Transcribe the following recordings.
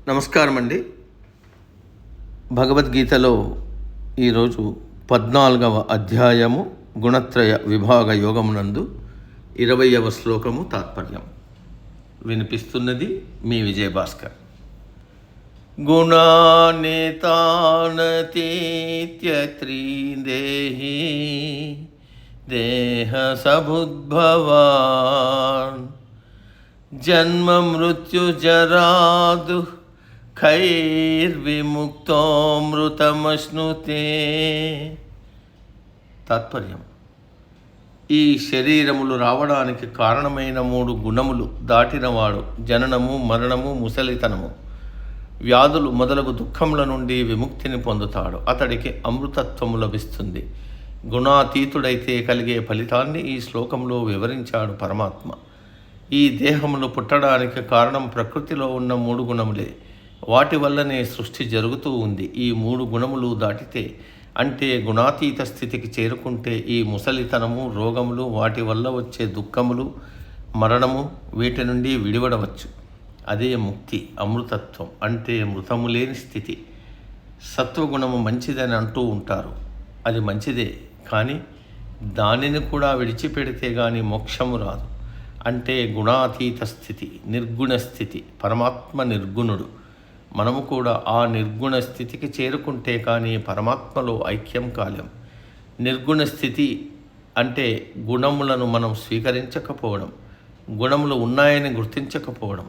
నమస్కారం అండి. భగవద్గీతలో ఈరోజు 14వ అధ్యాయము గుణత్రయ విభాగ యోగమునందు 20వ శ్లోకము తాత్పర్యం వినిపిస్తున్నది మీ విజయభాస్కర్. గుణానేతానతీత్యత్రీదేహి దేహ సబుద్భవాన్ జన్మ మృత్యుజరాదు ఖైర్విముక్తో మృతమశ్నుతే. తాత్పర్యం: ఈ శరీరములు రావడానికి కారణమైన 3 గుణములు దాటినవాడు జననము, మరణము, ముసలితనము, వ్యాధులు మొదలగు దుఃఖముల నుండి విముక్తిని పొందుతాడు. అతడికి అమృతత్వము లభిస్తుంది. గుణాతీతుడైతే కలిగే ఫలితాన్ని ఈ శ్లోకంలో వివరించాడు పరమాత్మ. ఈ దేహములు పుట్టడానికి కారణం ప్రకృతిలో ఉన్న 3 గుణములే. వాటి వల్లనే సృష్టి జరుగుతూ ఉంది. ఈ 3 గుణములు దాటితే, అంటే గుణాతీత స్థితికి చేరుకుంటే, ఈ ముసలితనము, రోగములు, వాటి వల్ల వచ్చే దుఃఖములు, మరణము, వీటి నుండి విడివడవచ్చు. అదే ముక్తి, అమృతత్వం, అంటే మృతము లేని స్థితి. సత్వగుణము మంచిదని అంటూ ఉంటారు. అది మంచిదే, కానీ దానిని కూడా విడిచిపెడితే కానీ మోక్షము రాదు. అంటే గుణాతీత స్థితి, నిర్గుణ స్థితి. పరమాత్మ నిర్గుణుడు. మనము కూడా ఆ నిర్గుణ స్థితికి చేరుకుంటే కానీ పరమాత్మలో ఐక్యం కాలేం. నిర్గుణ స్థితి అంటే గుణములను మనం స్వీకరించకపోవడం, గుణములు ఉన్నాయని గుర్తించకపోవడం.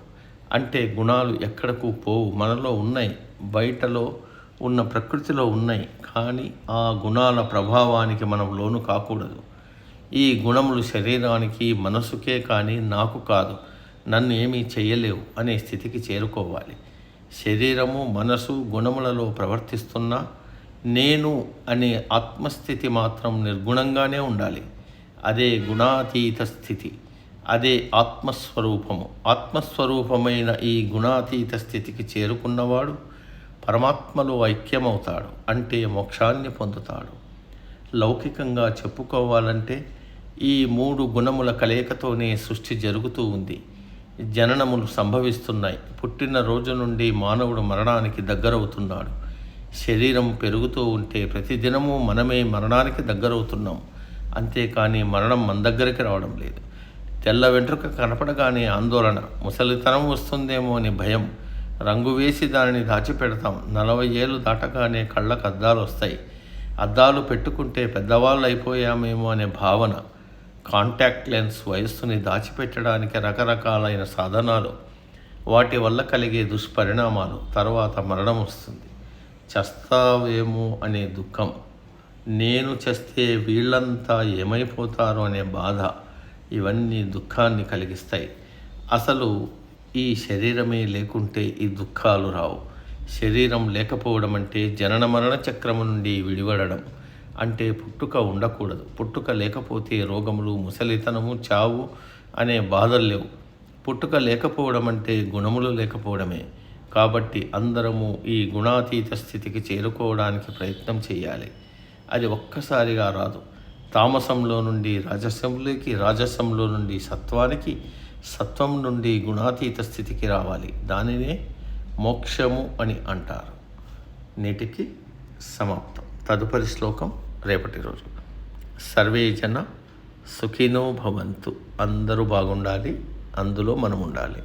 అంటే గుణాలు ఎక్కడకు పోవు, మనలో ఉన్నాయి, బయటలో ఉన్న ప్రకృతిలో ఉన్నాయి. కానీ ఆ గుణాల ప్రభావానికి మనం లోను కాకూడదు. ఈ గుణములు శరీరానికి, మనసుకే కానీ నాకు కాదు, నన్ను ఏమీ చెయ్యలేవు అనే స్థితికి చేరుకోవాలి. శరీరము, మనసు గుణములలో ప్రవర్తిస్తున్నా నేను అనే ఆత్మస్థితి మాత్రం నిర్గుణంగానే ఉండాలి. అదే గుణాతీత స్థితి, అదే ఆత్మస్వరూపము. ఆత్మస్వరూపమైన ఈ గుణాతీత స్థితికి చేరుకున్నవాడు పరమాత్మలో ఐక్యమవుతాడు. అంటే మోక్షాన్ని పొందుతాడు. లౌకికంగా చెప్పుకోవాలంటే ఈ 3 గుణముల కలయికతోనే సృష్టి జరుగుతూ ఉంది. జననములు సంభవిస్తున్నాయి. పుట్టిన రోజు నుండి మానవుడు మరణానికి దగ్గరవుతున్నాడు. శరీరం పెరుగుతూ ఉంటే ప్రతిదినము మనమే మరణానికి దగ్గరవుతున్నాం. అంతేకాని మరణం మన దగ్గరికి రావడం లేదు. తెల్ల వెంట్రుక కనపడగానే ఆందోళన, ముసలితనం వస్తుందేమో అని భయం, రంగు వేసి దానిని దాచిపెడతాం. 40 ఏళ్ళు దాటగానే కళ్ళకు అద్దాలు వస్తాయి. అద్దాలు పెట్టుకుంటే పెద్దవాళ్ళు అయిపోయామేమో అనే భావన. కాంటాక్ట్ లెన్స్ వయస్సుని దాచిపెట్టడానికి రకరకాలైన సాధనాలు, వాటి వల్ల కలిగే దుష్పరిణామాలు. తర్వాత మరణం వస్తుంది. చస్తావేమో అనే దుఃఖం, నేను చస్తే వీళ్ళంతా ఏమైపోతారో అనే బాధ. ఇవన్నీ దుఃఖాన్ని కలిగిస్తాయి. అసలు ఈ శరీరమే లేకుంటే ఈ దుఃఖాలు రావు. శరీరం లేకపోవడం అంటే జనన మరణ చక్రము నుండి విడివడడం. అంటే పుట్టుక ఉండకూడదు. పుట్టుక లేకపోతే రోగములు, ముసలితనము, చావు అనే బాధలు లేవు. పుట్టుక లేకపోవడం అంటే గుణములు లేకపోవడమే. కాబట్టి అందరము ఈ గుణాతీత స్థితికి చేరుకోవడానికి ప్రయత్నం చేయాలి. అది ఒక్కసారిగా రాదు. తామసంలో నుండి రాజసంలోకి, రాజసంలో నుండి సత్వానికి, సత్వం నుండి గుణాతీత స్థితికి రావాలి. దానినే మోక్షము అని అంటారు. నేటికి సమాప్తం. తదుపరి శ్లోకం రేపటి రోజు. సర్వే జన సుఖినో భవంతు. అందరూ బాగుండాలి, అందులో మనం ఉండాలి.